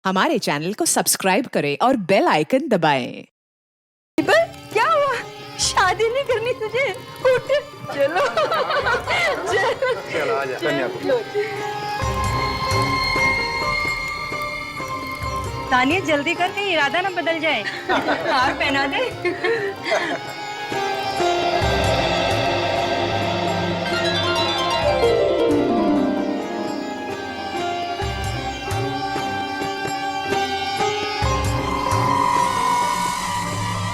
हमारे चैनल को सब्सक्राइब करें और बेल आइकन दबाएं। क्या हुआ? शादी नहीं करनी तुझे? उठ, चलो चलो आजा कन्या को। तानिया जल्दी कर, कहीं इरादा ना बदल जाए। हार पहना दे।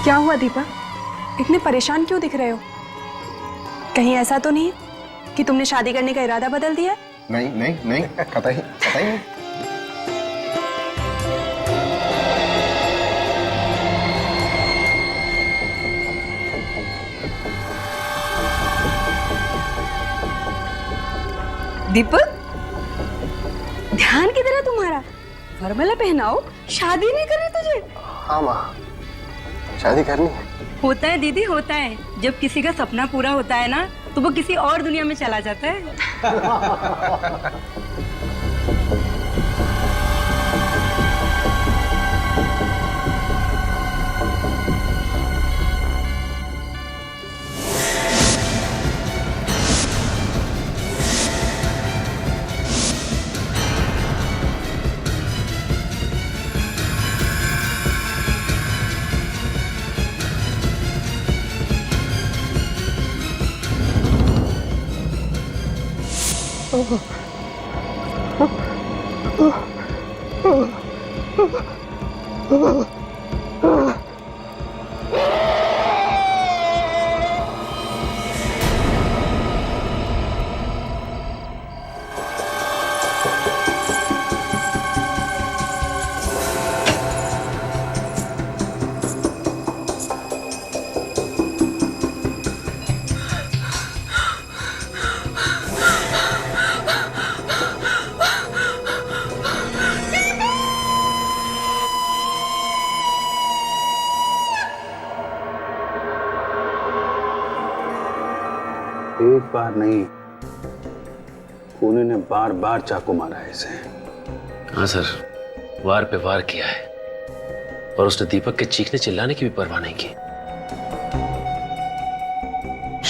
क्या हुआ दीपक? इतने परेशान क्यों दिख रहे हो? कहीं ऐसा तो नहीं कि तुमने शादी करने का इरादा बदल दिया? नहीं नहीं नहीं, कतई नहीं। दीपक, ध्यान किधर है तुम्हारा? वरमाला पहनाओ, शादी नहीं करनी तुझे? हाँ माँ, शादी करनी है। होता है दीदी, होता है। जब किसी का सपना पूरा होता है ना, तो वो किसी और दुनिया में चला जाता है। एक बार नहीं, खूनी ने बार बार चाकू मारा है इसे। हाँ सर, वार पे वार किया है और उसने दीपक के चीखने चिल्लाने की भी परवाह नहीं की।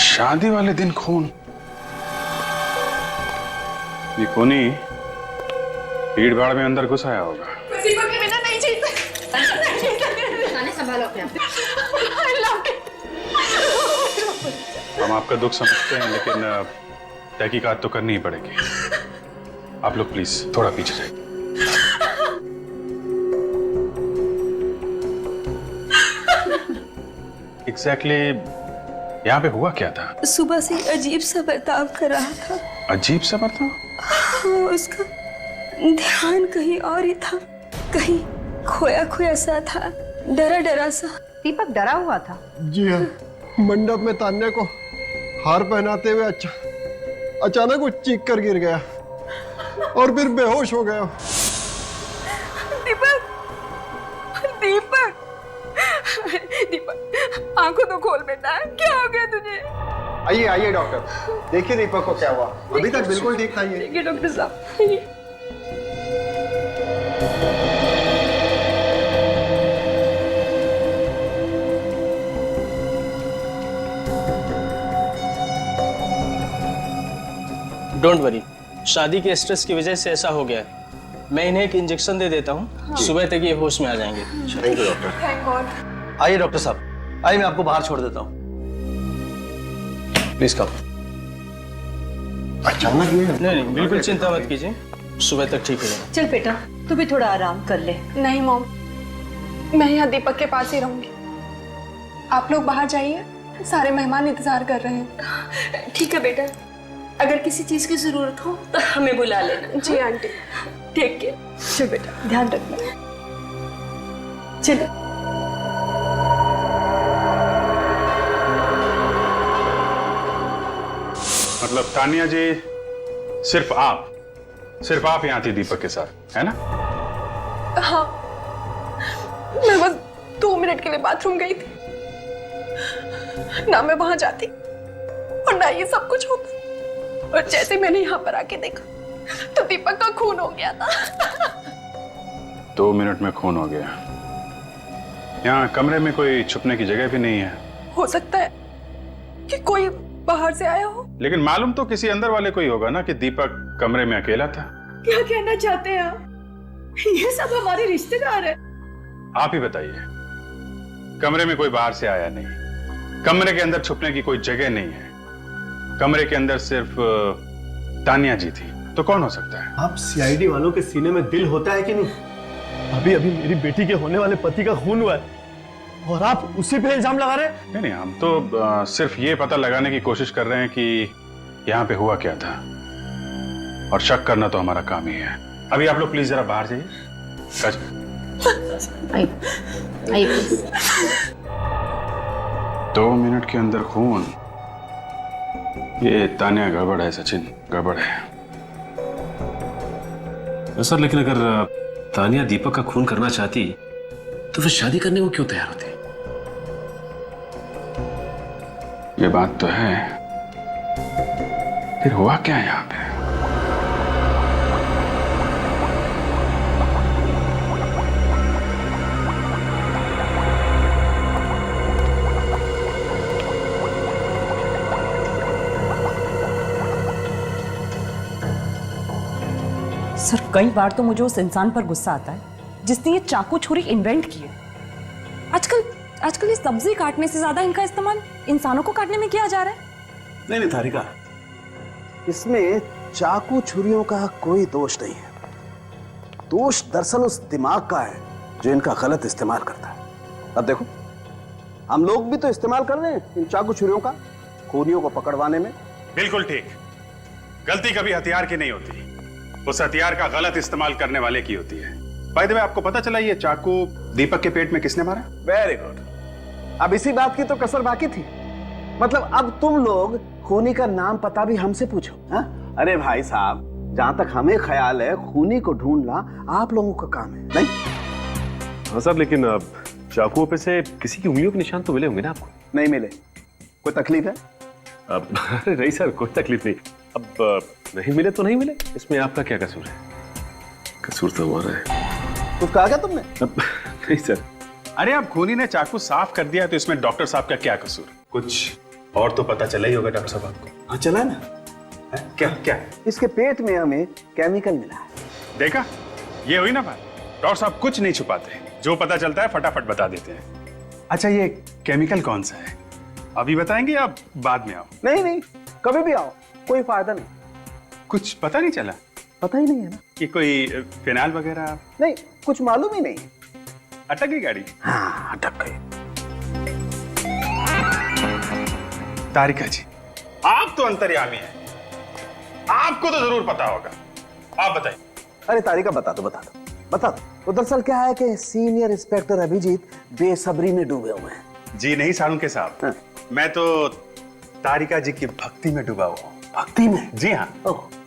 शादी वाले दिन खून। ये खूनी भीड़ भाड़ में अंदर घुस आया होगा। दीपक के बिना नहीं जी सकते। संभालो अपने आप। हम आपका दुख समझते हैं, लेकिन तहकीकात तो करनी ही पड़ेगी। आप लोग प्लीज थोड़ा पीछे जाइए। एग्जैक्टली यहाँ पे हुआ क्या था? सुबह से अजीब सा बर्ताव कर रहा था। अजीब सा बर्ताव? हाँ, उसका ध्यान कहीं और ही था, कहीं खोया खोया सा था, डरा डरा सा। दीपक डरा हुआ था? जी हाँ, मंडप में तान्या को हार पहनाते हुए अचानक वो चीख कर गिर गया और फिर बेहोश हो गया। दीपक, दीपक, दीपक, आंखों तो खोल बेटा, क्या हो गया तुझे? आइए आइए डॉक्टर, देखिए दीपक को क्या हुआ। अभी तक बिल्कुल ठीक था ये। देखिए डॉक्टर साहब। डोंट वरी, शादी के स्ट्रेस की वजह से ऐसा हो गया है। मैं इन्हें एक इंजेक्शन दे देता हूँ, सुबह तक ये होश में आ जाएंगे। Thank you doctor. Thank God. आइए डॉक्टर साहब, आइए मैं आपको बाहर छोड़ देता हूँ। Please come. अचानक ये नहीं नहीं, बिल्कुल चिंता मत कीजिए, सुबह तक ठीक हो जाएगा। चल बेटा, तू भी थोड़ा आराम कर ले। नहीं मॉम, मैं यहाँ दीपक के पास ही रहूंगी। आप लोग बाहर जाइए, सारे मेहमान इंतजार कर रहे हैं। ठीक है बेटा, अगर किसी चीज की जरूरत हो तो हमें बुला लेना। जी आंटी। ठीक है, चल बेटा, ध्यान रखना। चलो। मतलब तानिया जी, सिर्फ आप यहाँ थी दीपक के साथ, है ना? हाँ, मैं बस 2 मिनट के लिए बाथरूम गई थी। ना मैं वहां जाती और ना ये सब कुछ होता। और जैसे मैंने यहाँ पर आके देखा तो दीपक का खून हो गया था। 2 मिनट में खून हो गया। यहाँ कमरे में कोई छुपने की जगह भी नहीं है। हो सकता है कि कोई बाहर से आया हो। लेकिन मालूम तो किसी अंदर वाले को ही होगा ना कि दीपक कमरे में अकेला था। क्या कहना चाहते हैं आप? ये सब हमारे रिश्तेदार है। आप ही बताइए। कमरे में कोई बाहर से आया नहीं, कमरे के अंदर छुपने की कोई जगह नहीं है, कमरे के अंदर सिर्फ तानिया जी थी, तो कौन हो सकता है? आप सीआईडी वालों के सीने में दिल होता है कि नहीं? अभी अभी मेरी बेटी के होने वाले पति का खून हुआ है और आप उसी पे इल्जाम लगा रहे हैं? नहीं, हम तो सिर्फ ये पता लगाने की कोशिश कर रहे हैं कि यहाँ पे हुआ क्या था, और शक करना तो हमारा काम ही है। अभी आप लोग प्लीज जरा बाहर जाइए। आइए प्लीज। 2 मिनट के अंदर खून, ये तानिया गड़बड़ है सचिन, गड़बड़ है। सर लेकिन अगर तानिया दीपक का खून करना चाहती तो फिर शादी करने को क्यों तैयार होती? ये बात तो है, फिर हुआ क्या यहाँ पे? सर कई बार तो मुझे उस इंसान पर गुस्सा आता है जिसने ये चाकू छुरी इन्वेंट की है। आजकल ये सब्जी काटने से ज्यादा इनका इस्तेमाल इंसानों को काटने में किया जा रहा है। नहीं तारिका, इसमें चाकू छुरियों का कोई दोष नहीं है। दोष दरअसल उस दिमाग का है जो इनका गलत इस्तेमाल करता है। अब देखो, हम लोग भी तो इस्तेमाल कर रहे हैं इन चाकू छुरियों का खूनियों को पकड़वाने में। बिल्कुल ठीक। गलती कभी हथियार की नहीं होती, उस हथियार का गलत इस्तेमाल करने वाले की होती है। बाय द वे, आपको पता चला ये चाकू दीपक के पेट में किसने मारा? Very good. अब इसी बात की तो कसर बाकी थी। मतलब अब तुम लोग खूनी का नाम पता भी हमसे पूछो। हा? अरे भाई साहब, जहां तक हमें ख्याल है खूनी को ढूंढना आप लोगों का काम है, नहीं? हाँ सर, लेकिन चाकुओं पे से किसी की उंगलियों के निशान तो मिले होंगे ना आपको? नहीं मिले। कोई तकलीफ है? अरे नहीं सर, कोई तकलीफ नहीं। अब नहीं मिले तो नहीं मिले, इसमें आपका क्या कसूर है? कसूर तो हमारा है। कुछ कहा क्या तुमने? नहीं सर। अरे अब खूनी ने चाकू साफ कर दिया तो इसमें डॉक्टर साहब का क्या कसूर? कुछ और तो पता चला ही होगा डॉक्टर साहब आपको। हाँ चला ना। क्या क्या? इसके पेट में हमें केमिकल मिला है। देखा, ये हुई ना बात। डॉक्टर साहब कुछ नहीं छुपाते, जो पता चलता है फटाफट बता देते हैं। अच्छा, ये केमिकल कौन सा है अभी बताएंगे या बाद में आओ? नहीं, कभी भी आओ, कोई फायदा नहीं। कुछ पता नहीं चला? पता ही नहीं है ना कि कोई फिनाइल वगैरह? नहीं, कुछ मालूम ही नहीं। अटक गई गाड़ी? हाँ, अटक गई। तारिका जी, आप तो अंतर्यामी हैं, आपको तो जरूर पता होगा, आप बताइए। अरे तारिका, बता दो। तो दरअसल क्या है कि सीनियर इंस्पेक्टर अभिजीत बेसब्री में डूबे हुए हैं। जी नहीं सालुंके साहब, हाँ। मैं तो तारिका जी की भक्ति में डूबा हुआ हूँ। भक्ति में? जी हाँ।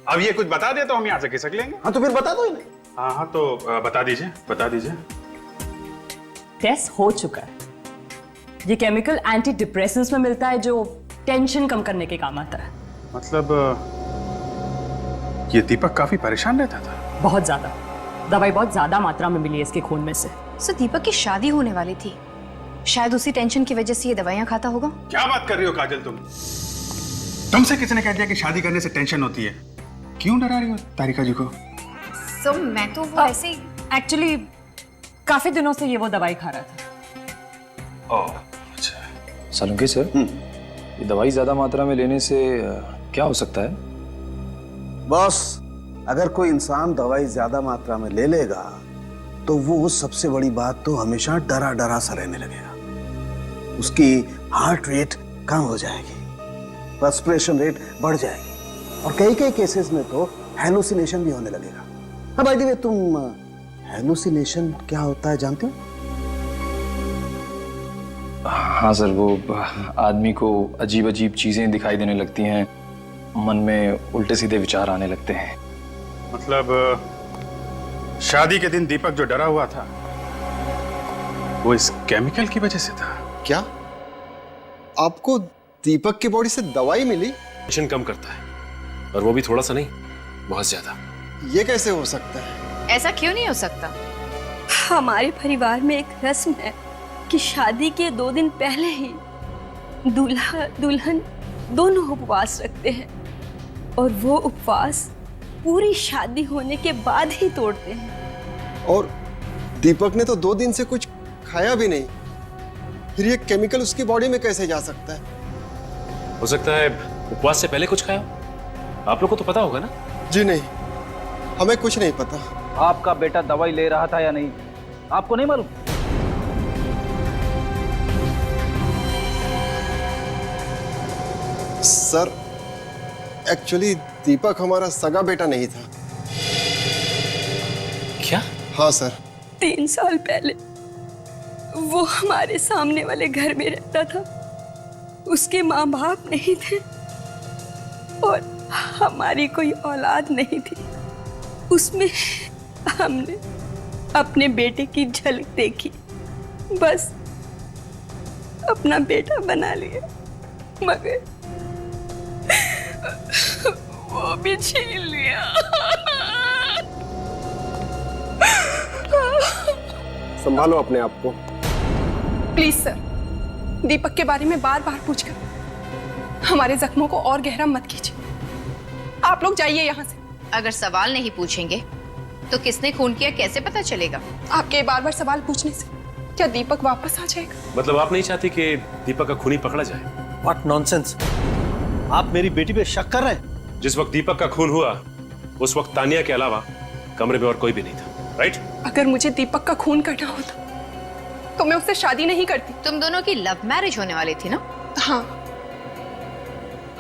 अब ये कुछ बता दे तो हम यहाँ से खिसक लेंगे। हाँ तो फिर बता दो इन्हें। हाँ तो बता दीजिए। टेस्ट हो चुका है। ये केमिकल एंटी डिप्रेसेंट्स में मिलता है जो टेंशन कम करने के काम आता है। मतलब ये दीपक काफी परेशान रहता था? बहुत ज्यादा। दवाई बहुत ज्यादा मात्रा में मिली है इसके खून में से। सो दीपक की शादी होने वाली थी, शायद उसी टेंशन की वजह से ये दवाइयां खाता होगा। क्या बात कर रही हो काजल तुम? तुमसे किसने कह दिया कि शादी करने से टेंशन होती है? क्यों डरा रही हो तारिका जी को? सो मैं तो वो ऐसे ही एक्चुअली काफी दिनों से ये वो दवाई खा रहा था। ओह, अच्छा। सालुंके सर, ये दवाई ज्यादा मात्रा में लेने से क्या हो सकता है? बॉस, अगर कोई इंसान दवाई ज्यादा मात्रा में ले लेगा तो वो सबसे बड़ी बात तो हमेशा डरा सा रहने लगेगा। उसकी हार्ट रेट कम हो जाएगी, रेस्पिरेशन रेट बढ़ जाएगी और कई केसेस में तो हेलुसिनेशन भी होने लगेगा। हाँ भाई दी, तुम हेलुसिनेशन क्या होता है जानते हो? हाँ सर, वो आदमी को अजीब अजीब चीजें दिखाई देने लगती हैं, मन में उल्टे सीधे विचार आने लगते हैं। मतलब शादी के दिन दीपक जो डरा हुआ था वो इस केमिकल की वजह से था? क्या आपको दीपक की बॉडी से दवाई मिली? टेंशन कम करता है, और वो भी थोड़ा सा नहीं, बहुत ज्यादा। ये कैसे हो सकता है? ऐसा क्यों नहीं हो सकता? हमारे परिवार में एक रस्म है कि शादी के 2 दिन पहले ही दूल्हा दुल्हन दोनों उपवास रखते हैं और वो उपवास पूरी शादी होने के बाद ही तोड़ते हैं। और दीपक ने तो 2 दिन से कुछ खाया भी नहीं, फिर ये केमिकल उसकी बॉडी में कैसे जा सकता है? हो सकता है उपवास से पहले कुछ खाया। आप लोग को तो पता होगा ना? जी नहीं, हमें कुछ नहीं पता। आपका बेटा दवाई ले रहा था या नहीं, आपको नहीं मालूम? सर, एक्चुअली दीपक हमारा सगा बेटा नहीं था। क्या? हाँ सर। 3 साल पहले वो हमारे सामने वाले घर में रहता था। उसके माँ बाप नहीं थे और हमारी कोई औलाद नहीं थी। उसमें हमने अपने बेटे की झलक देखी, बस अपना बेटा बना लिया, मगर वो भी छीन लिया। संभालो अपने आप को। प्लीज सर, दीपक के बारे में बार बार पूछकर हमारे जख्मों को और गहरा मत कीजिए। आप लोग जाइए यहाँ से। अगर सवाल नहीं पूछेंगे तो किसने खून किया कैसे पता चलेगा? आपके बार बार सवाल पूछने से क्या दीपक वापस आ जाएगा? मतलब आप नहीं चाहती कि दीपक का खूनी पकड़ा जाए? What nonsense! आप मेरी बेटी पे शक कर रहे हैं? जिस वक्त दीपक का खून हुआ उस वक्त तानिया के अलावा कमरे में और कोई भी नहीं था, राइट? अगर मुझे दीपक का खून करना होता तो मैं उससे शादी नहीं करती। तुम दोनों की लव मैरिज होने वाली थी ना? हाँ,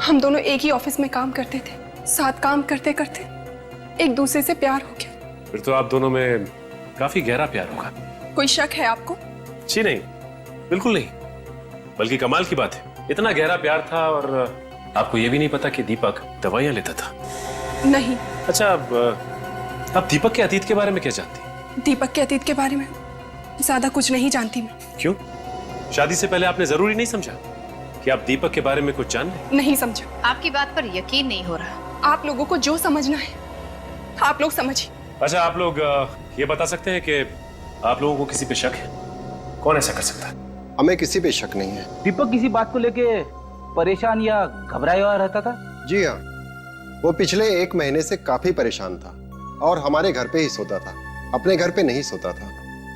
हम दोनों एक ही ऑफिस में काम करते थे। साथ काम करते करते एक दूसरे से प्यार हो गया। फिर तो आप दोनों में काफी गहरा प्यार होगा। कोई शक है आपको? जी नहीं, बिल्कुल नहीं। बल्कि कमाल की बात है, इतना गहरा प्यार था और आपको ये भी नहीं पता कि दीपक दवाइयां लेता था। नहीं। अच्छा, अब दीपक के अतीत के बारे में क्या जानती? दीपक के अतीत के बारे में ज्यादा कुछ नहीं जानती मैं। क्यों? शादी से पहले आपने जरूरी नहीं समझा कि आप दीपक के बारे में कुछ जान लें? नहीं समझा। आपकी बात पर यकीन नहीं हो रहा। आप लोगों को जो समझना है आप लोग समझिए। अच्छा, आप लोग ये बता सकते हैं कि आप लोगों को किसी पे शक है? कौन ऐसा कर सकता है? हमें किसी पे शक नहीं है। दीपक किसी बात को लेके परेशान या घबराया हुआ रहता था? जी हाँ, वो पिछले 1 महीने से काफी परेशान था और हमारे घर पे ही सोता था, अपने घर पे नहीं सोता था।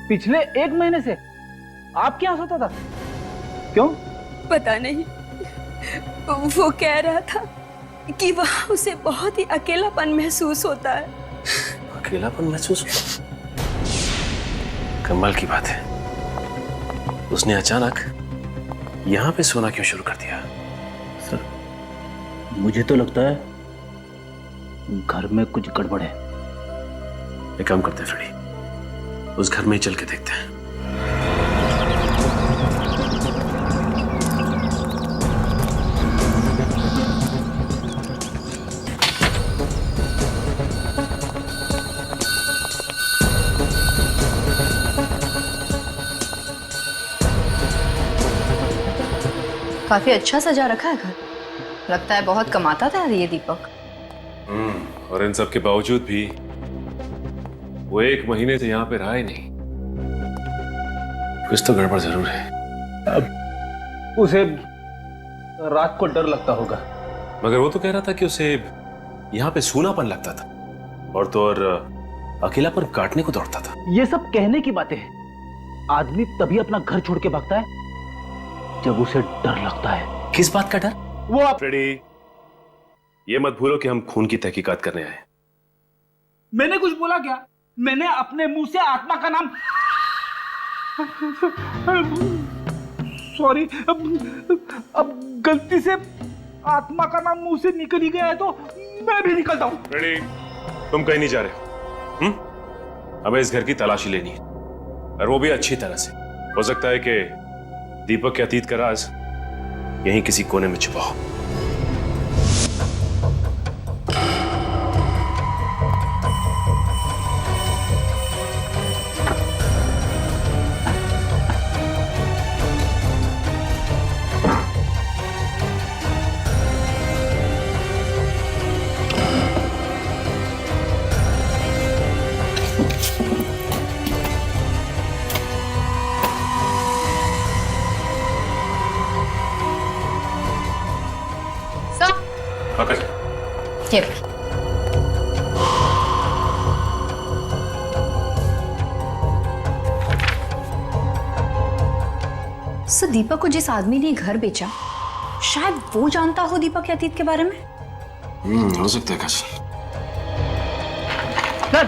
पिछले 1 महीने से आप क्या सोता था? क्यों? पता नहीं, वो कह रहा था कि वहाँ उसे बहुत ही अकेलापन महसूस होता है। अकेलापन महसूस होता? कमाल की बात है, उसने अचानक यहाँ पे सोना क्यों शुरू कर दिया? सर, मुझे तो लगता है घर में कुछ गड़बड़ है। एक काम करते हैं फ्रेडी, उस घर में ही चल के देखते हैं। काफी अच्छा सजा रखा है घर। लगता है बहुत कमाता था ये दीपक। और इन सब के बावजूद भी वो 1 महीने से यहाँ पे रहा ही नहीं। कुछ तो गड़बड़ जरूर है। अब उसे रात को डर लगता होगा। मगर वो तो कह रहा था कि उसे यहाँ पे सूनापन लगता था और तो और अकेलापन काटने को दौड़ता था। ये सब कहने की बातें हैं। आदमी तभी अपना घर छोड़ के भागता है जब उसे डर लगता है। किस बात का डर? वो आप फ्रेडी, ये मत भूलो कि हम खून की तहकीकात करने आए। मैंने कुछ बोला क्या? मैंने अपने मुंह से आत्मा का नाम सॉरी, अब गलती से आत्मा का नाम मुंह से निकल ही गया है तो मैं भी निकलता हूं। फ्रेडी, तुम कहीं नहीं जा रहे। हमें इस घर की तलाशी लेनी है और वो भी अच्छी तरह से। हो सकता है कि दीपक के अतीत का राज यहीं किसी कोने में छुपा हो। सर दीपक को जिस आदमी ने घर बेचा, शायद वो जानता हो दीपक के अतीत के बारे में। हो सकता है काजल। सर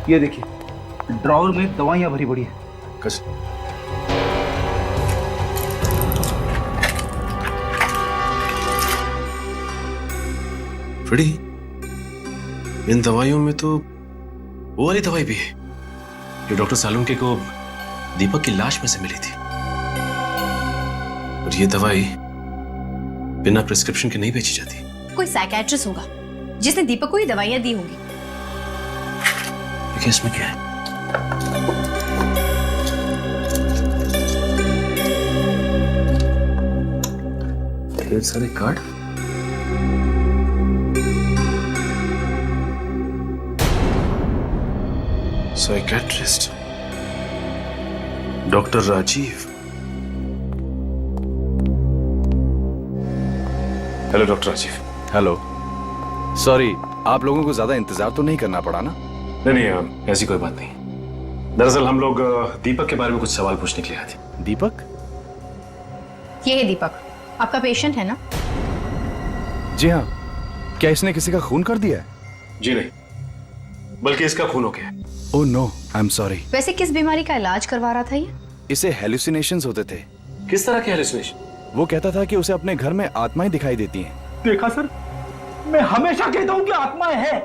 ये देखिए, ड्रॉवर में दवाइयां भरी पड़ी है। काजल, फ्रेडी, इन दवाइयों में तो वो वाली दवाई भी है जो डॉक्टर सालुंके को दीपक की लाश में से मिली थी। और ये दवाई बिना प्रिस्क्रिप्शन के नहीं बेची जाती। कोई साइकियाट्रिस्ट होगा जिसने दीपक को ये दवाइयां दी होंगी। देखिए इसमें क्या है। ढेर सारे card. Psychiatrist doctor Rajiv. Hello doctor Rajiv. Hello. Sorry, आप लोगों को ज्यादा इंतजार तो नहीं करना पड़ा ना? नहीं, ऐसी कोई बात नहीं। दरअसल हम लोग दीपक के बारे में कुछ सवाल पूछने के लिए आए थे। दीपक? ये है दीपक, आपका पेशेंट है ना? जी हाँ। क्या इसने किसी का खून कर दिया है? जी नहीं, बल्कि इसका खून हो गया। Oh no, I am sorry. वैसे किस बीमारी का इलाज करवा रहा था ये? इसे हेलुसिनेशंस होते थे। किस तरह के हेलुसिनेशन? वो कहता था कि उसे अपने घर में आत्माएं दिखाई देती हैं। देखा सर, मैं हमेशा कहता हूं कि आत्माएं हैं,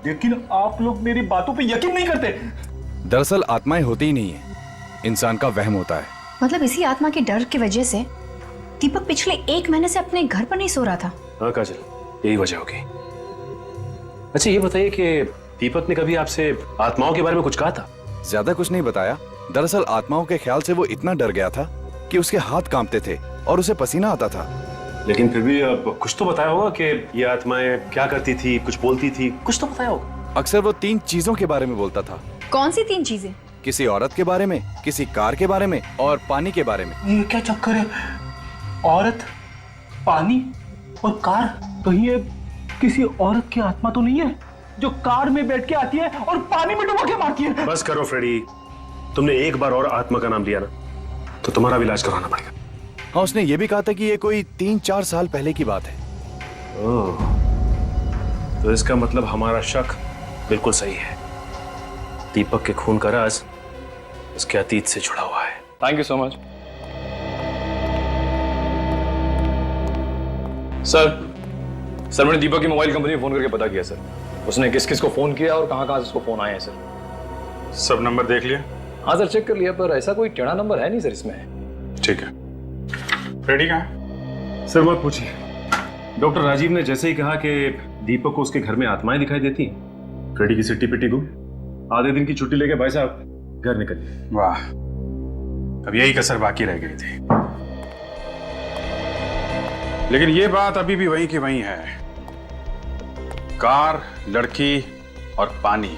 लेकिन आप लोग मेरी बातों पे यकीन नहीं करते। दरअसल आत्माएं होती ही नहीं है, इंसान का वहम होता है। मतलब इसी आत्मा के डर की वजह से दीपक पिछले 1 महीने से अपने घर पर नहीं सो रहा था। हाँ काजल, यही वजह होगी। अच्छा ये बताइए कि दीपक ने कभी आपसे आत्माओं के बारे में कुछ कहा था? ज्यादा कुछ नहीं बताया। दरअसल आत्माओं के ख्याल से वो इतना डर गया था कि उसके हाथ कांपते थे और उसे पसीना आता था। लेकिन फिर भी कुछ तो बताया होगा कि ये आत्माएं क्या करती थी, कुछ बोलती थी, कुछ तो बताया होगा। अक्सर वो 3 चीजों के बारे में बोलता था। कौन सी 3 चीजें? किसी औरत के बारे में, किसी कार के बारे में और पानी के बारे में। ये क्या चक्कर है? औरत, पानी और कार? कहीं ये किसी औरत की आत्मा तो नहीं है जो कार में बैठ के आती है और पानी में डुबा के मारती है? बस करो फ्रेडी, तुमने एक बार और आत्मा का नाम लिया ना तो तुम्हारा भी इलाज करवाना पड़ेगा। हाँ, उसने ये भी कहा था कि ये कोई 3-4 साल पहले की बात है। ओह, तो इसका मतलब हमारा शक बिल्कुल सही है। दीपक के खून का राज उसके अतीत से जुड़ा हुआ है। Thank you so much sir. मैंने दीपक की मोबाइल कंपनी में फोन करके पता किया सर, उसने किस किस को फोन किया और कहां कहां से उसको फोन आए हैं सर। सब नंबर देख लिया? हाँ सर, चेक कर लिया, पर ऐसा कोई टेढ़ा नंबर है नहीं सर इसमें। ठीक है। फ्रेडी कहाँ है? सर मत पूछिए। डॉक्टर राजीव ने जैसे ही कहा कि दीपक को उसके घर में आत्माएं दिखाई देती हैं, फ्रेडी की सिट्टी पिट्टी गुम। आधे दिन की छुट्टी लेके भाई साहब घर निकल गए। वाह, अब यही कसर बाकी रह गई थी। लेकिन ये बात अभी भी वहीं की वहीं है। कार, लड़की और पानी,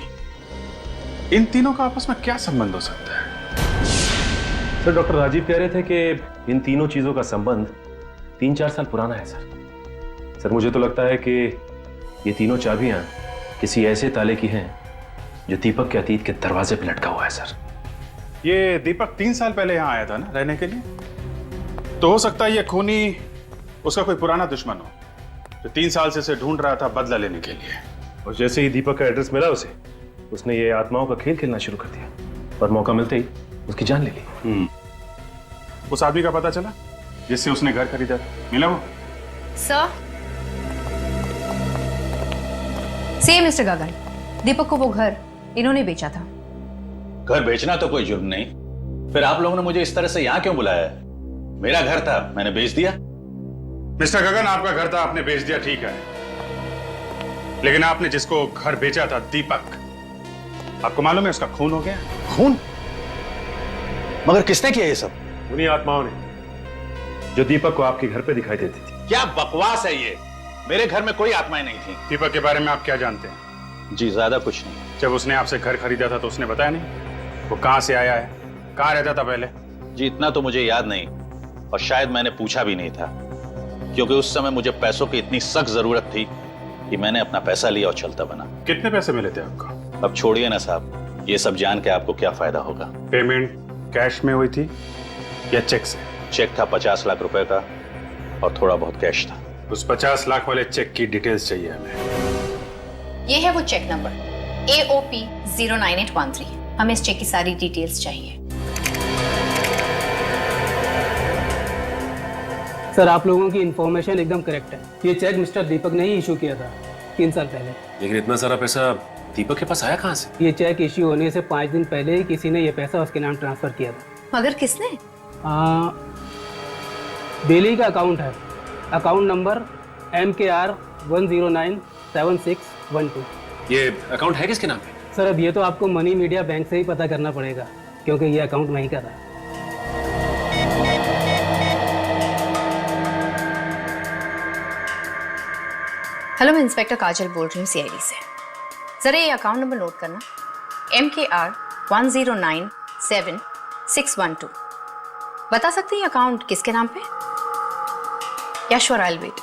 इन तीनों का आपस में क्या संबंध हो सकता है? सर डॉक्टर राजीव कह रहे थे कि इन तीनों चीजों का संबंध 3-4 साल पुराना है सर। मुझे तो लगता है कि ये तीनों चाबियां किसी ऐसे ताले की हैं जो दीपक के अतीत के दरवाजे पर लटका हुआ है सर। ये दीपक 3 साल पहले यहाँ आया था ना रहने के लिए, तो हो सकता है ये खूनी उसका कोई पुराना दुश्मन हो जो 3 साल से उसे ढूंढ रहा था बदला लेने के लिए। और जैसे ही दीपक का एड्रेस मिला उसने ये आत्माओं का खेल खेलना शुरू कर दिया और मौका मिलते ही उसकी जान ले ली। उस आदमी का पता चला जिससे उसने घर खरीदा था? मिला वो? सर, सेम मिस्टर गगन, दीपक को वो घर इन्होंने बेचा था। घर बेचना तो कोई जुर्म नहीं, फिर आप लोगों ने मुझे इस तरह से यहां क्यों बुलाया? मेरा घर था, मैंने बेच दिया। मिस्टर गगन, आपका घर था, आपने बेच दिया, ठीक है, लेकिन आपने जिसको घर बेचा था, दीपक, आपको मालूम है उसका खून हो गया? खून? मगर किसने किया ये सब? उन्हीं आत्माओं ने जो दीपक को आपके घर पे दिखाई देती थी। क्या बकवास है ये? मेरे घर में कोई आत्माएं नहीं थी। दीपक के बारे में आप क्या जानते हैं? जी ज्यादा कुछ नहीं। जब उसने आपसे घर खरीदा था तो उसने बताया नहीं वो कहां से आया है, कहां रहता था पहले? जी इतना तो मुझे याद नहीं, और शायद मैंने पूछा भी नहीं था। क्योंकि उस समय मुझे पैसों की इतनी सख्त जरूरत थी कि मैंने अपना पैसा लिया और चलता बना। कितने पैसे मिले थे आपको? अब छोड़िए ना साहब, ये सब जान के आपको क्या फायदा होगा। पेमेंट कैश में हुई थी या चेक से? चेक था 50 लाख रुपए का और थोड़ा बहुत कैश था। उस 50 लाख वाले चेक की डिटेल्स चाहिए हमें। ये है वो चेक नंबर AOP 09813। हमें इस चेक की सारी डिटेल्स चाहिए। सर, आप लोगों की इंफॉर्मेशन एकदम करेक्ट है। ये चेक मिस्टर दीपक ने ही इशू किया था 3 साल पहले। लेकिन इतना सारा पैसा दीपक के पास आया कहाँ से? ये चेक इश्यू होने से 5 दिन पहले ही किसी ने ये पैसा उसके नाम ट्रांसफर किया था। मगर किसने? बेली का अकाउंट है, अकाउंट नंबर MKR 1097612। ये अकाउंट है किसके नाम पे? सर, अब ये तो आपको मनी मीडिया बैंक से ही पता करना पड़ेगा, क्योंकि ये अकाउंट वहीं का था। हेलो, मैं इंस्पेक्टर काजल बोल रही हूँ CID से। जरा ये अकाउंट नंबर नोट करना, MKR 1097612। बता सकते हैं अकाउंट किसके नाम पे? Yeah sure, I will wait.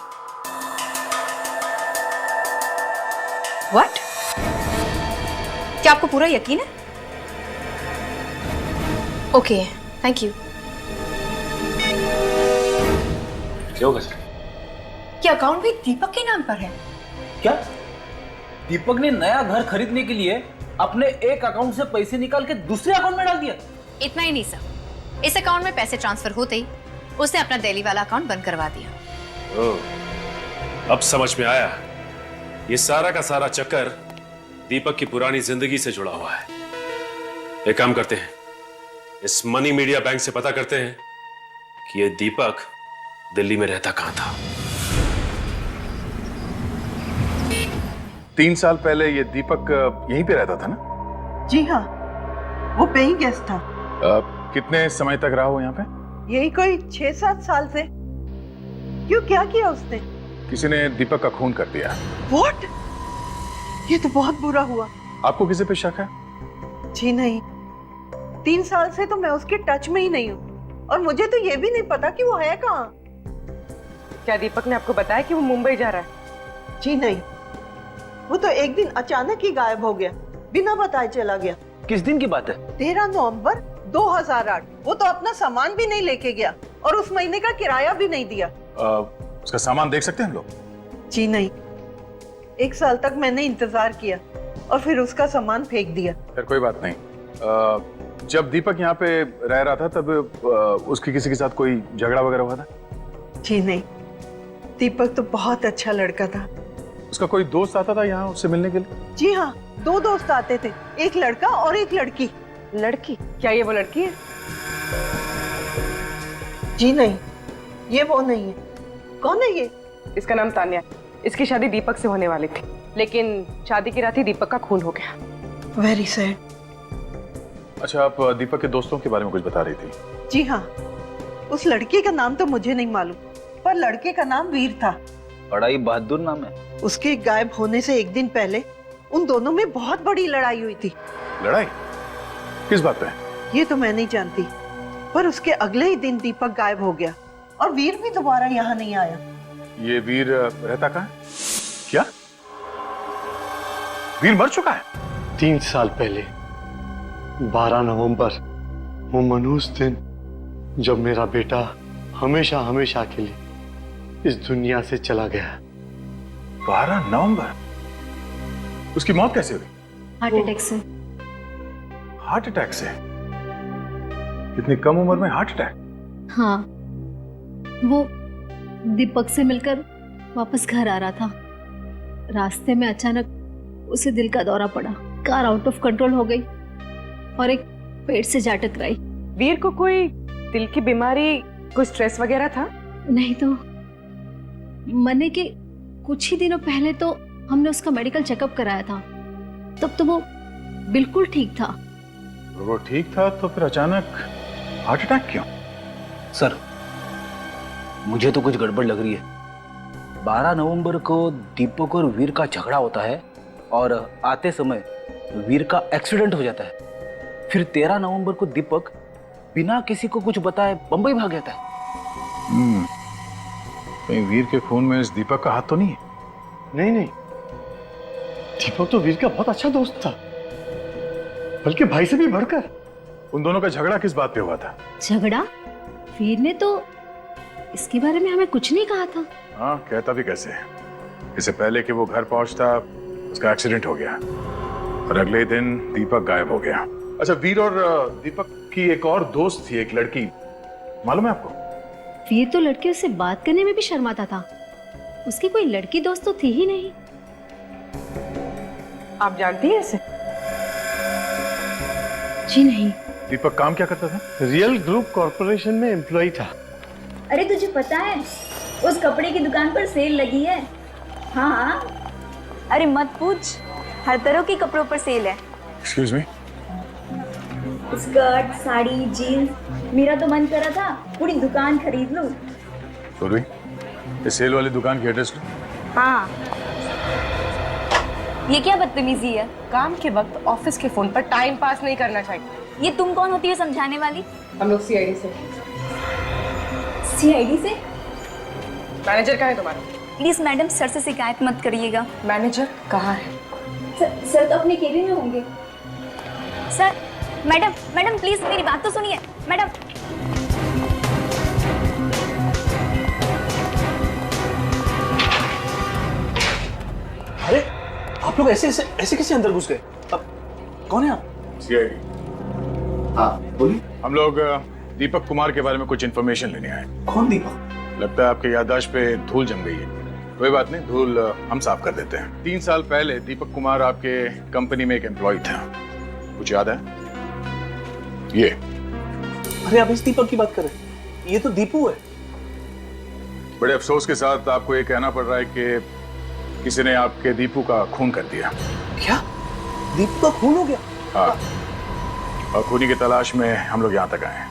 What? क्या आपको पूरा यकीन है? Okay, thank you. क्या होगा सर? क्या अकाउंट भी दीपक के नाम पर है? क्या दीपक ने नया घर खरीदने के लिए अपने एक अकाउंट से पैसे निकाल के दूसरे अकाउंट में डाल दिया? इतना ही नहीं सर, इस अकाउंट में पैसे ट्रांसफर होते ही उसने अपना दिल्ली वाला अकाउंट बंद करवा दिया। ओह, अब समझ में आया। ये सारा का सारा चक्कर दीपक की पुरानी जिंदगी से जुड़ा हुआ है। एक काम करते हैं, इस मनी मीडिया बैंक से पता करते हैं कि ये दीपक दिल्ली में रहता कहां था। 3 साल पहले ये दीपक यहीं पे रहता था ना? जी हाँ, वो पेइंग गेस्ट था। कितने समय तक रहा हो यहाँ पे? यही कोई 6-7 साल से। क्यों, क्या किया उसने? किसी ने दीपक का खून कर दिया। What? ये तो बहुत बुरा हुआ। आपको किसी पे शक है? जी नहीं, 3 साल से तो मैं उसके टच में ही नहीं हूँ, और मुझे तो ये भी नहीं पता कि वो है कहाँ। क्या दीपक ने आपको बताया कि वो मुंबई जा रहा है? जी नहीं, वो तो एक दिन अचानक ही गायब हो गया, बिना बताए चला गया। किस दिन की बात है? 13 नवंबर 2008। वो तो अपना सामान भी नहीं लेके गया और उस महीने का किराया भी नहीं दिया। उसका सामान देख सकते हैं हम लोग? जी नहीं, 1 साल तक मैंने इंतजार किया और फिर उसका सामान फेंक दिया। फिर कोई बात नहीं। जब दीपक यहाँ पे रह रहा था तब उसकी किसी के साथ कोई झगड़ा वगैरह हुआ था? जी नहीं, दीपक तो बहुत अच्छा लड़का था। उसका कोई दोस्त आता था यहाँ उससे मिलने के लिए? जी हाँ, 2 दोस्त आते थे, एक लड़का और एक लड़की। लड़की? क्या ये वो लड़की है? जी नहीं, ये वो नहीं है। कौन है ये? इसका नाम तान्या। इसकी शादी दीपक से होने वाली थी, लेकिन शादी की रात ही दीपक का खून हो गया। Very sad. अच्छा, आप दीपक के दोस्तों के बारे में कुछ बता रही थी? जी हाँ, उस लड़के का नाम तो मुझे नहीं मालूम, पर लड़के का नाम वीर था। बड़ा ही बहादुर नाम है। उसके गायब होने से 1 दिन पहले उन दोनों में बहुत बड़ी लड़ाई हुई थी। लड़ाई? किस बात पे? ये तो मैं नहीं जानती, पर उसके अगले ही दिन दीपक गायब हो गया और वीर भी दोबारा यहाँ नहीं आया। ये वीर रहता कहाँ है? क्या वीर मर चुका है? 3 साल पहले 12 नवंबर, वो मनहूस दिन जब मेरा बेटा हमेशा हमेशा के लिए इस दुनिया से चला गया। 12 नवंबर? उसकी मौत कैसे हुई? हार्ट अटैक से। हार्ट अटैक से? इतनी कम उम्र में हार्ट अटैक? हाँ, वो दीपक से मिलकर वापस घर आ रहा था। रास्ते में अचानक उसे दिल का दौरा पड़ा, कार आउट ऑफ कंट्रोल हो गई और एक पेड़ से जा टकराई। वीर को कोई दिल की बीमारी, कोई स्ट्रेस वगैरह था? नहीं तो मरने के कुछ ही दिनों पहले तो हमने उसका मेडिकल चेकअप कराया था, तब तो वो बिल्कुल ठीक था। वो ठीक था तो फिर अचानक हार्ट अटैक क्यों? सर, मुझे तो कुछ गड़बड़ लग रही है। 12 नवंबर को दीपक और वीर का झगड़ा होता है और आते समय वीर का एक्सीडेंट हो जाता है। फिर 13 नवंबर को दीपक बिना किसी को कुछ बताए बंबई भाग जाता है। कहीं वीर के खून में इस दीपक का हाथ तो नहीं है? नहीं नहीं, दीपक तो वीर का बहुत अच्छा दोस्त था, बल्कि भाई से भी बढ़कर। उन दोनों का झगड़ा किस बात पे हुआ था? झगड़ा? वीर ने तो इसके बारे में हमें कुछ नहीं कहा था। हाँ, कहता भी कैसे? इससे पहले कि वो घर पहुंचता उसका एक्सीडेंट हो गया और अगले दिन दीपक गायब हो गया। अच्छा, वीर और दीपक की एक और दोस्त थी, एक लड़की, मालूम है आपको? वीर तो लड़के से बात करने में भी शर्माता था, उसकी कोई लड़की दोस्त तो थी ही नहीं। आप जानती हैं इसे? जी नहीं। दीपक काम क्या करता था? रियल ग्रुप कॉर्पोरेशन में एम्प्लॉय था। अरे तुझे पता है उस कपड़े की दुकान पर सेल लगी है? हाँ हाँ। अरे मत पूछ, हर तरह के कपड़ों पर सेल है। Excuse me? Skirt, sari, jeans, मेरा तो मन करा था पूरी दुकान खरीद लूं। पूर्वी, इस सेल वाली दुकान की एड्रेस लो। हाँ। ये क्या बदतमीजी है? काम के वक्त ऑफिस के फोन पर टाइम पास नहीं करना चाहिए। ये तुम कौन होती है समझाने वाली? हम लोग सीआईडी से। सीआईडी से? मैनेजर कहाँ है तुम्हारा? प्लीज मैडम, सर से शिकायत मत करिएगा। मैनेजर कहाँ है? सर तो अपने केबिन में होंगे। सर, मैडम मैडम प्लीज मेरी बात तो सुनिए मैडम। अरे आप लोग ऐसे कैसे अंदर घुस गए? अब कौन है आप? सीआईडी। हाँ बोलिए। हम लोग दीपक कुमार के बारे में कुछ इन्फॉर्मेशन लेने आए। कौन दीपक? लगता है आपके याददाश्त पे धूल जम गई है। कोई बात नहीं, धूल हम साफ कर देते हैं। 3 साल पहले दीपक कुमार आपके कंपनी में एक एम्प्लॉय था, कुछ याद है? ये। अरे आप इस दीपक की बात कर रहे हैं? ये तो दीपू है। बड़े अफसोस के साथ आपको ये कहना पड़ रहा है कि किसी ने आपके दीपू का खून कर दिया। क्या? दीपू का खून हो गया? हाँ, और खूनी की तलाश में हम लोग यहाँ तक आए हैं।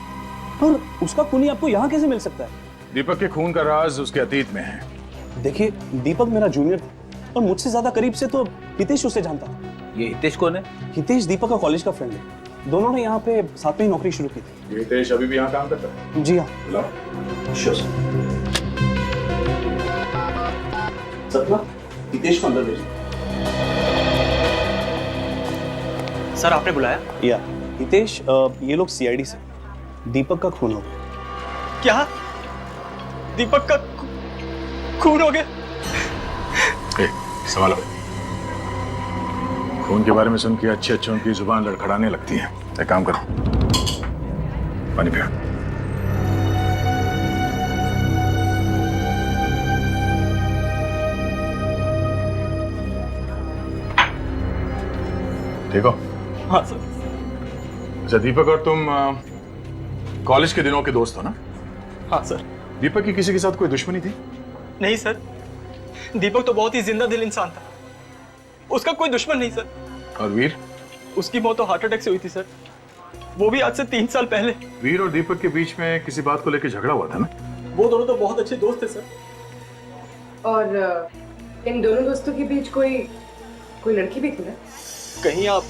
और उसका खूनी आपको यहाँ कैसे मिल सकता है? दीपक के खून का राज उसके अतीत में है। देखिए, दीपक मेरा जूनियर था और मुझसे ज्यादा करीब से तो हितेश उसे जानता था। ये हितेश कौन है? हितेश दीपक का कॉलेज का फ्रेंड है। दोनों ने यहाँ पे साथ में ही नौकरी शुरू की थी। ये हितेश अभी भी यहाँ काम करता है? जी हाँ। बुलाओ। Sure sir. हितेश को अंदर भेज। सर आपने बुलाया? या हितेश, ये लोग सीआईडी से। दीपक का खून हो गया। क्या? दीपक का खून हो गया? संभालो। खून के बारे में सुन के अच्छे अच्छों की जुबान लड़खड़ाने लगती है। एक काम करो, पानी पियो। ठीक हो? हाँ सर। अच्छा, दीपक और तुम कॉलेज के दिनों के दोस्त हो ना? हाँ सर। दीपक की किसी के साथ कोई दुश्मनी थी? नहीं सर, दीपक तो बहुत ही जिंदा दिल इंसान था, उसका कोई दुश्मन नहीं सर। और वीर? उसकी मौत तो हार्ट अटैक से हुई थी सर, वो भी आज से 3 साल पहले। वीर और दीपक के बीच में किसी बात को लेकर झगड़ा हुआ था ना? वो दोनों तो बहुत अच्छे दोस्त थे सर। और इन दोनों दोस्तों के बीच कोई लड़की भी थी ना? कहीं आप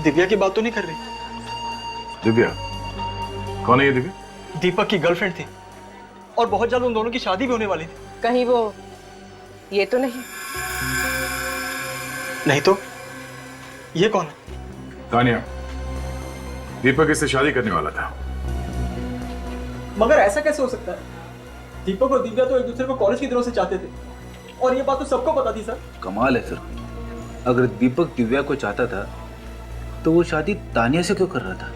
दिव्या की बात तो नहीं कर रही? दिव्या? कौन है ये दिव्या? दीपक की गर्लफ्रेंड थी और बहुत जल्द उन दोनों की शादी भी होने वाली थी। कहीं वो ये तो नहीं? नहीं तो ये कौन है? तानिया। दीपक इससे शादी करने वाला था। मगर ऐसा कैसे हो सकता है? दीपक और दिव्या तो एक दूसरे को कॉलेज के दिनों से चाहते थे और ये बात तो सबको पता थी सर। कमाल है सर, अगर दीपक दिव्या को चाहता था तो वो शादी तानिया से क्यों कर रहा था?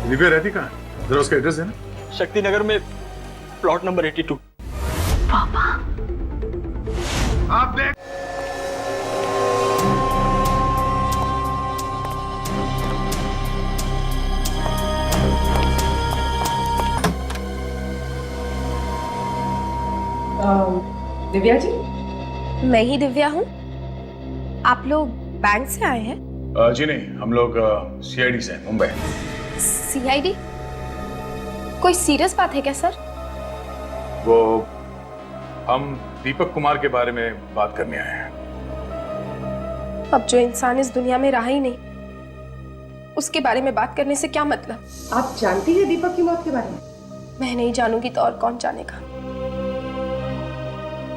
दिव्या रहती कहाँ? जरा उसका एड्रेस देना। शक्ति नगर में प्लॉट नंबर 82। पापा आप देख। दिव्या जी? मैं ही दिव्या हूँ। आप लोग बैंक से आए हैं? जी नहीं, हम लोग सीआईडी से हैं, मुंबई। सीआईडी? कोई सीरियस बात है क्या सर? वो हम दीपक कुमार के बारे में बात करने आए हैं। अब जो इंसान इस दुनिया में रहा ही नहीं, उसके बारे में बात करने से क्या मतलब? आप जानती हैं दीपक की मौत के बारे में? मैं नहीं जानूंगी तो और कौन जानेगा?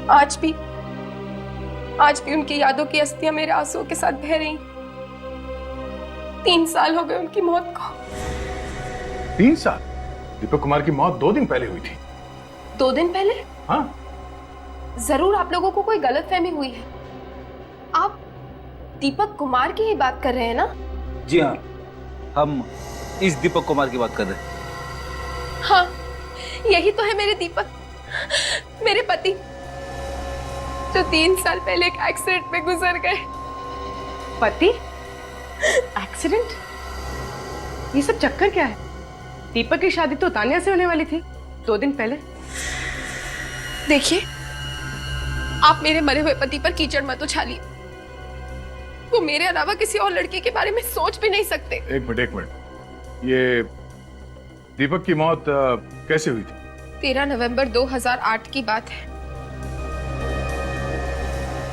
आज भी उनकी यादों की अस्थियां मेरे आंसुओं के साथ बह रही। 3 साल हो गए उनकी मौत को। 3 साल? दीपक कुमार की मौत 2 दिन पहले हुई थी। 2 दिन पहले? हाँ। जरूर आप लोगों को कोई गलतफहमी हुई है। आप दीपक कुमार की ही बात कर रहे हैं ना? जी हाँ, हम इस दीपक कुमार की बात कर रहे हैं। हाँ, यही तो है मेरे दीपक, मेरे पति, जो 3 साल पहले एक एक्सीडेंट में गुजर गए। पति? एक्सीडेंट? ये सब चक्कर क्या है? दीपक की शादी तो तान्या से होने वाली थी 2 दिन पहले। देखिए, आप मेरे मरे हुए पति पर कीचड़ मत उछालिए। वो मेरे अलावा किसी और लड़की के बारे में सोच भी नहीं सकते। एक मिनट, ये दीपक की मौत कैसे हुई थी? 13 नवंबर 2008 की बात है।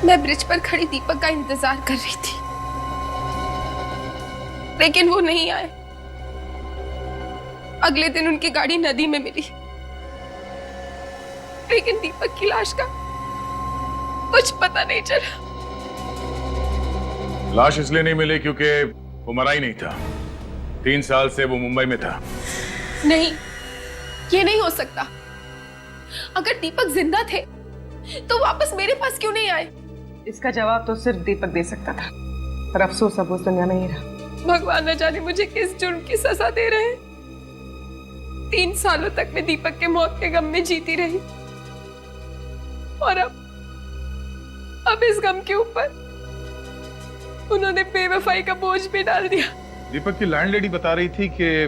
मैं ब्रिज पर खड़ी दीपक का इंतजार कर रही थी, लेकिन वो नहीं आए। अगले दिन उनकी गाड़ी नदी में मिली, लेकिन दीपक की लाश का कुछ पता नहीं चला। लाश इसलिए नहीं मिली क्योंकि वो मरा ही नहीं था। 3 साल से वो मुंबई में था। नहीं, ये नहीं हो सकता। अगर दीपक जिंदा थे तो वापस मेरे पास क्यों नहीं आए? इसका जवाब तो सिर्फ दीपक दे सकता था, पर अफसोस अब उस दुनिया में ही रहा। भगवान न जाने मुझे किस जुर्म की सजा दे रहे हैं। 3 सालों तक मैं दीपक के मौत के गम में जीती रही, और अब इस गम के ऊपर उन्होंने बेवफाई का बोझ भी डाल दिया। दीपक की लैंडलेडी बता रही थी कि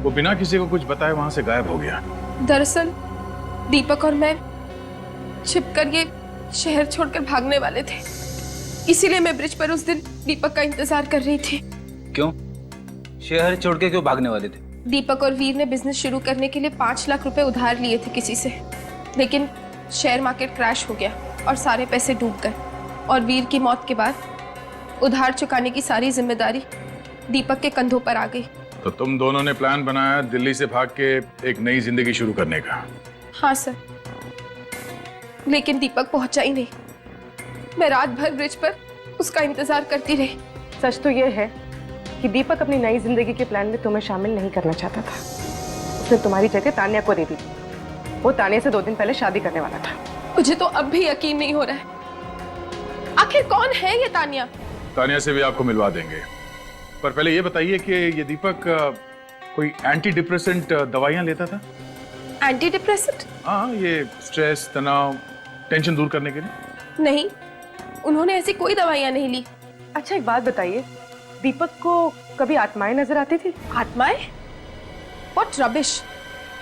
वो बिना किसी को कुछ बताए वहां से गायब हो गया। दरअसल दीपक और मैं छिपकर ये शहर छोड़कर भागने वाले थे, इसीलिए मैं ब्रिज पर उस दिन दीपक का इंतजार कर रही थी। क्यों? शहर छोड़ के क्यों भागने वाले थे? दीपक और वीर ने बिजनेस शुरू करने के लिए 5 लाख रुपए उधार लिए थे किसी से, लेकिन शेयर मार्केट क्रैश हो गया और सारे पैसे डूब गए। और वीर की मौत के बाद उधार चुकाने की सारी जिम्मेदारी दीपक के कंधों पर आ गई। तो तुम दोनों ने प्लान बनाया दिल्ली से भाग के एक नई जिंदगी शुरू करने का? हाँ सर, लेकिन दीपक पहुंचा ही नहीं। मैं रात भर ब्रिज पर उसका इंतजार करती रही। सच तो यह है कि दीपक अपनी नई जिंदगी के प्लान में तुम्हें शामिल नहीं करना चाहता था। उसने तुम्हारी जगह तान्या को दे दी थी। वो तान्या से 2 दिन पहले शादी करने वाला था। मुझे तो अब भी यकीन नहीं हो रहा है, आखिर कौन है ये तान्या? तान्या से भी आपको मिलवा देंगे, पर पहले ये बताइए कि ये दीपक कोई एंटी डिप्रेसेंट दवाइयां लेता था? Anti depressant? हाँ, ये स्ट्रेस, तनाव, टेंशन दूर करने के लिए। नहीं, उन्होंने ऐसी कोई दवाइयां नहीं ली। अच्छा, एक बात बताइए, दीपक को कभी आत्माएं नजर आती थी? आत्माएं? व्हाट रबिश,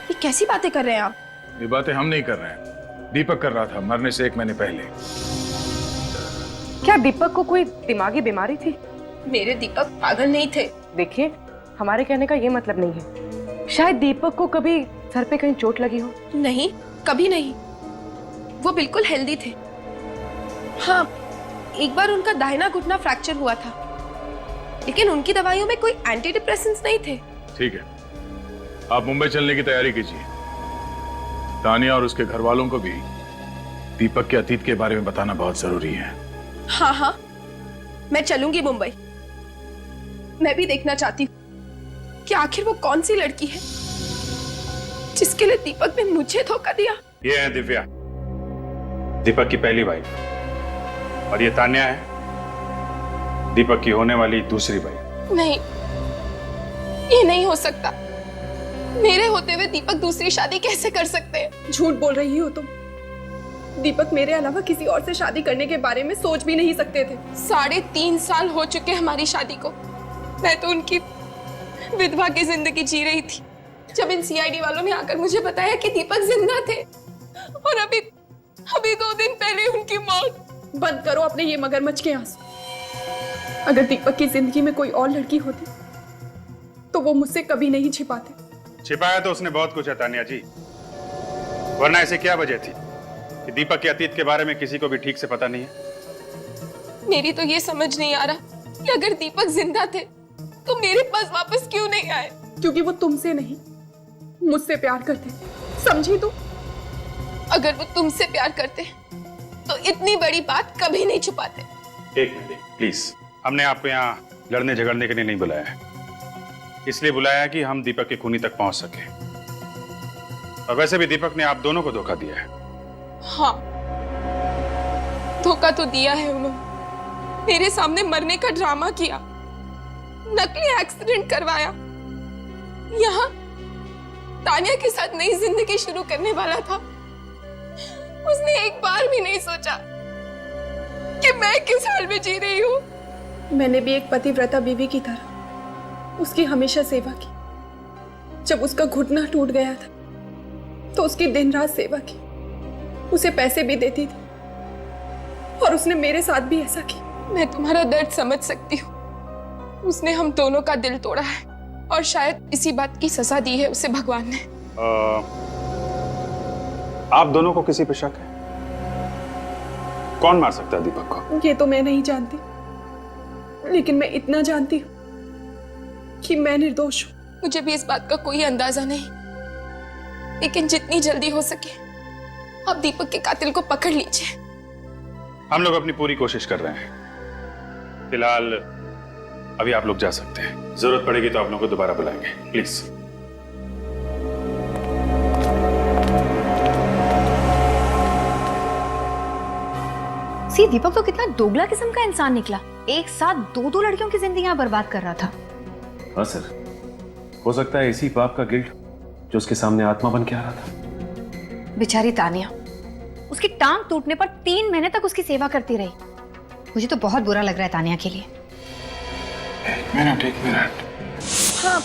ये कैसी बातें कर रहे हैं आप? ये बातें हम नहीं कर रहे हैं, दीपक कर रहा था मरने से 1 महीने पहले। क्या दीपक को कोई दिमागी बीमारी थी? मेरे दीपक पागल नहीं थे। देखिए, हमारे कहने का ये मतलब नहीं है। शायद दीपक को कभी सर पे कहीं चोट लगी हो। नहीं, कभी नहीं। वो बिल्कुल हेल्दी थे। हाँ, एक बार उनका दाहिना घुटना फ्रैक्चर हुआ था, लेकिन उनकी दवाइयों में कोई एंटी डिप्रेसेंट्स नहीं थे। ठीक है, आप मुंबई चलने की तैयारी कीजिए। तान्या और उसके घर वालों को भी दीपक के अतीत के बारे में बताना बहुत जरूरी है। हाँ हाँ, मैं चलूंगी मुंबई। मैं भी देखना चाहती हूँ कि आखिर वो कौन सी लड़की है जिसके लिए दीपक ने मुझे धोखा दिया। ये है दिव्या, दीपक की पहली वाइफ, और ये तान्या है, दीपक की होने वाली दूसरी वाइफ। नहीं, ये नहीं हो सकता। मेरे होते हुए दीपक दूसरी शादी कैसे कर सकते हैं? झूठ बोल रही हो तुम। दीपक मेरे अलावा किसी और से शादी करने के बारे में सोच भी नहीं सकते थे। 3.5 साल हो चुके हमारी शादी को। मैं तो उनकी विधवा की जिंदगी जी रही थी, जब इन सीआईडी वालों ने आकर मुझे बताया कि दीपक जिंदा थे, और अभी 2 दिन पहले उनकी मौत। बंद करो अपने ये मगरमच्छ के आंसू। अगर दीपक की जिंदगी में कोई और लड़की होती तो वो मुझसे कभी नहीं छिपाते। छिपाया तो उसने बहुत कुछ है तान्या जी, वरना ऐसे क्या वजह थी कि दीपक के अतीत के बारे में किसी को भी ठीक से पता नहीं है? मेरी तो ये समझ नहीं आ रहा कि अगर दीपक जिंदा थे तो मेरे पास वापस क्यों नहीं आए? क्योंकि वो तुमसे नहीं, मुझसे प्यार करते, समझी तुम? अगर वो तुमसे प्यार करते तो इतनी बड़ी बात कभी नहीं छुपाते। एक मिनट प्लीज, हमने आपको यहाँ लड़ने झगड़ने के लिए नहीं बुलाया है, इसलिए बुलाया है कि हम दीपक के खूनी तक पहुंच सके। और वैसे भी दीपक ने आप दोनों को धोखा दिया है। हाँ, धोखा तो दिया है उन्होंने। मेरे सामने मरने का ड्रामा किया, नकली एक्सीडेंट करवाया। यहाँ तानिया के साथ नई जिंदगी शुरू करने वाला था। उसने एक बार भी नहीं सोचा कि मैं किस हाल में जी रही हूँ। मैंने भी एक पतिव्रता बीवी की तरह उसकी हमेशा सेवा की। जब उसका घुटना टूट गया था तो उसकी दिन रात सेवा की, उसे पैसे भी देती थी, और उसने मेरे साथ भी ऐसा की। मैं तुम्हारा दर्द समझ सकती हूँ। उसने हम दोनों का दिल तोड़ा है, और शायद इसी बात की सजा दी है उसे भगवान ने। आप दोनों को किसी पे शक है? कौन मार सकता है दीपक को? ये तो मैं नहीं जानती, लेकिन मैं इतना जानती हूँ कि मैं निर्दोष हूँ। मुझे भी इस बात का कोई अंदाजा नहीं, लेकिन जितनी जल्दी हो सके आप दीपक के कातिल को पकड़ लीजिए। हम लोग अपनी पूरी कोशिश कर रहे हैं। फिलहाल अभी आप लोग जा सकते हैं, जरूरत पड़ेगी तो आप लोगों को दोबारा बुलाएंगे, प्लीज। सी, दीपक तो कितना दोगला किस्म का इंसान निकला। एक साथ दो दो लड़कियों की जिंदगियां बर्बाद कर रहा था। हाँ सर, हो सकता है इसी पाप का गिल्ट जो उसके सामने आत्मा बन के आ रहा था। बेचारी तानिया, उसकी टांग टूटने पर 3 महीने तक उसकी सेवा करती रही। मुझे तो बहुत बुरा लग रहा है तानिया के लिए। एक मिनट। हाँ,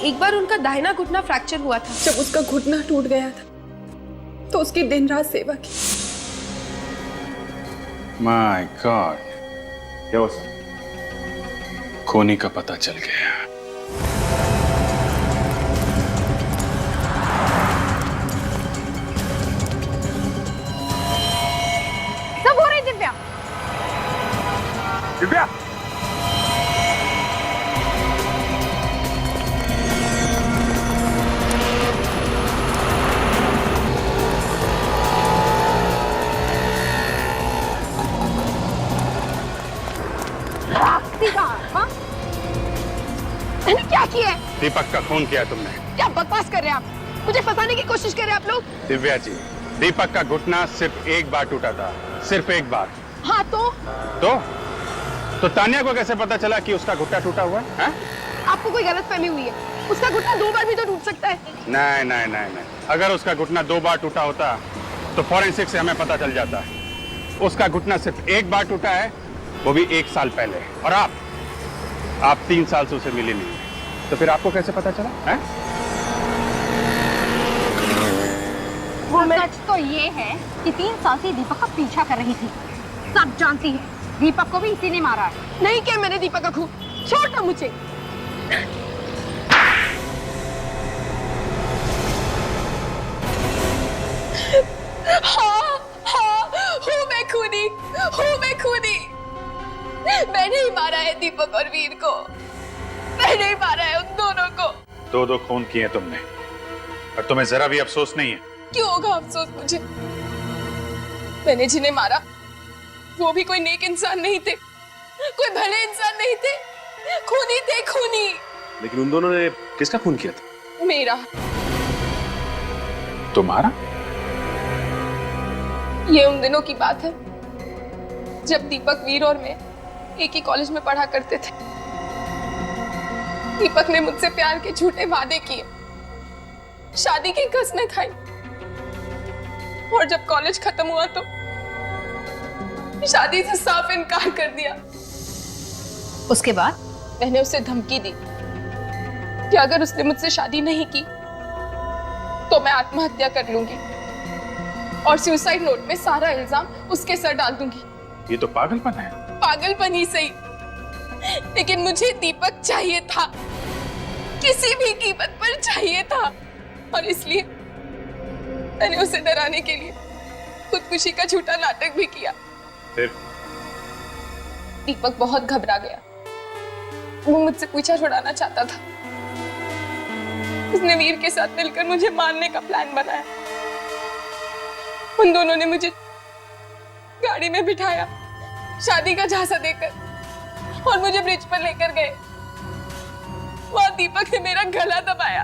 एक बार उनका दाहिना घुटना फ्रैक्चर हुआ था। जब उसका घुटना टूट गया था तो उसकी दिन रात सेवा की। माय गॉड, क्या हुआ सर? खूनी का पता चल गया। सब हो रही दिव्या। दिव्या, मैंने क्या किया है? दीपक का खून किया तुमने। क्या बकवास कर रहे हैं आप? मुझे फंसाने की कोशिश कर रहे हैं आप लोग। दिव्या जी, दीपक का घुटना सिर्फ एक बार टूटा था, सिर्फ एक बार। हाँ तो तानिया को कैसे पता चला कि उसका घुटना टूटा हुआ है? आपको कोई गलतफहमी हुई है। उसका घुटना 2 बार भी तो टूट सकता है। नहीं। अगर उसका घुटना 2 बार टूटा होता तो फॉरेंसिक से हमें पता चल जाता। उसका घुटना सिर्फ एक बार टूटा है, वो भी 1 साल पहले। और आप 3 साल से उसे मिली नहीं, तो फिर आपको कैसे पता चला है? सच तो ये है कि 3 साल से दीपक का पीछा कर रही थी। सब जानती है, दीपक को भी इसी ने मारा है। नहीं किया मैंने दीपक का खून। छोड़ दो मुझे। हाँ, हूँ मैं खूनी। मैंने ही मारा है दीपक और वीर को। मैंने ही मारा है उन दोनों को। 2 खून किए तुमने, और तुम्हें जरा भी अफसोस नहीं है? क्यों होगा अफसोस मुझे? मैंने जिन्हें मारा वो भी कोई नेक इंसान नहीं थे, कोई भले इंसान नहीं थे। खूनी थे, खूनी। लेकिन उन दोनों ने किसका खून किया था? मेरा। तुम्हारा? ये उन दिनों की बात है जब दीपक, वीर और मैं एक ही कॉलेज में पढ़ा करते थे। दीपक ने मुझसे प्यार के झूठे वादे किए, शादी की कसमें खाई, और जब कॉलेज खत्म हुआ तो शादी से साफ इनकार कर दिया। उसके बाद मैंने उसे धमकी दी कि अगर उसने मुझसे शादी नहीं की तो मैं आत्महत्या कर लूंगी, और सुसाइड नोट में सारा इल्जाम उसके सर डाल दूंगी। ये तो पागलपन है। पागलपन ही सही, लेकिन मुझे दीपक चाहिए था, किसी भी कीमत पर चाहिए था, और इसलिए मैंने उसे डराने के लिए खुदकुशी का झूठा नाटक भी किया। फिर दीपक बहुत घबरा गया। वो मुझसे पीछा छुड़ाना चाहता था। उसने वीर के साथ मिलकर मुझे मारने का प्लान बनाया। उन दोनों ने मुझे गाड़ी में बिठाया, शादी का झांसा देकर, और मुझे ब्रिज पर लेकर गए। वहां दीपक ने मेरा गला दबाया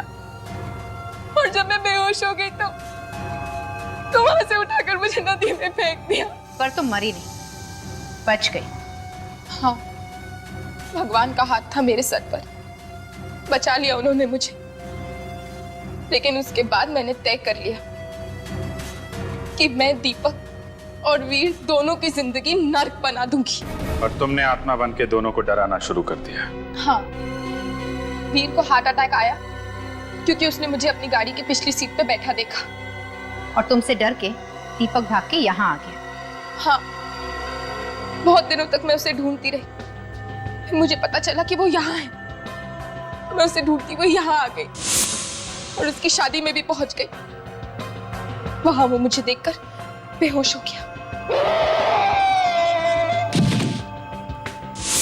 और जब मैं बेहोश हो गई तो वहां से उठाकर मुझे नदी में फेंक दिया। पर तुम मरी नहीं, बच गई। हाँ, भगवान का हाथ था मेरे सर पर, बचा लिया उन्होंने मुझे। लेकिन उसके बाद मैंने तय कर लिया कि मैं दीपक और वीर दोनों की जिंदगी नर्क बना दूंगी। और तुमने आत्मा बन के दोनों को डराना शुरू कर दिया। हाँ, वीर को हार्ट अटैक आया क्योंकि उसने मुझे अपनी गाड़ी की पिछली सीट पे बैठा देखा। और तुमसे डर के दीपक भाग के यहाँ आ गया। हाँ, बहुत दिनों तक मैं उसे ढूंढती रही। फिर मुझे पता चला कि वो यहाँ है। मैं उसे ढूंढती हुई यहाँ आ गई और उसकी शादी में भी पहुंच गई। वहां वो मुझे देखकर बेहोश हो गया।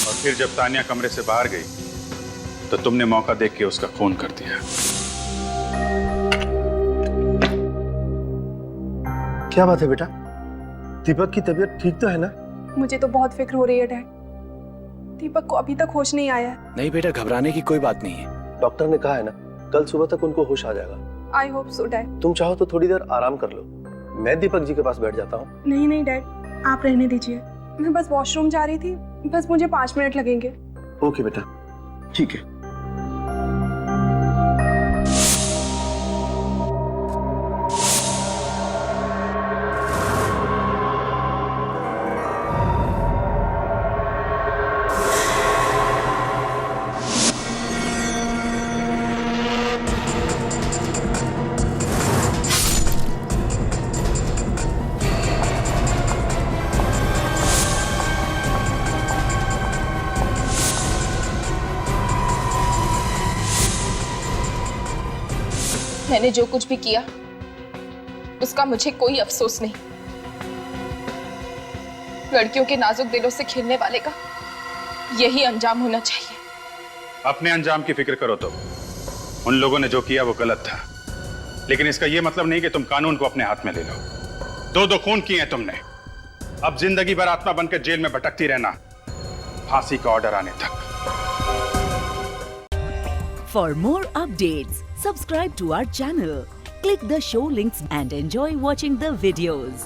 और फिर जब तानिया कमरे से बाहर गई तो तुमने मौका देख के उसका खून कर दिया। क्या बात है बेटा? दीपक की तबीयत ठीक तो है ना? मुझे तो बहुत फिक्र हो रही है डैड। दीपक को अभी तक होश नहीं आया है। नहीं बेटा, घबराने की कोई बात नहीं है। डॉक्टर ने कहा है ना, कल सुबह तक उनको होश आ जाएगा। I hope so dad. तुम चाहो तो थोड़ी देर आराम कर लो, मैं दीपक जी के पास बैठ जाता हूँ। नहीं नहीं डैड, आप रहने दीजिए। मैं बस वॉशरूम जा रही थी, बस मुझे 5 मिनट लगेंगे। ओके बेटा, ठीक है। मैंने जो कुछ भी किया उसका मुझे कोई अफसोस नहीं। लड़कियों के नाजुक दिलों से खेलने वाले का यही अंजाम होना चाहिए। अपने अंजाम की फिक्र करो। तो उन लोगों ने जो किया वो गलत था, लेकिन इसका यह मतलब नहीं कि तुम कानून को अपने हाथ में ले लो। 2 खून किए हैं तुमने, अब जिंदगी भर आत्मा बनकर जेल में भटकती रहना, फांसी का ऑर्डर आने तक। For more updates, subscribe to our channel, click the show links and enjoy watching the videos.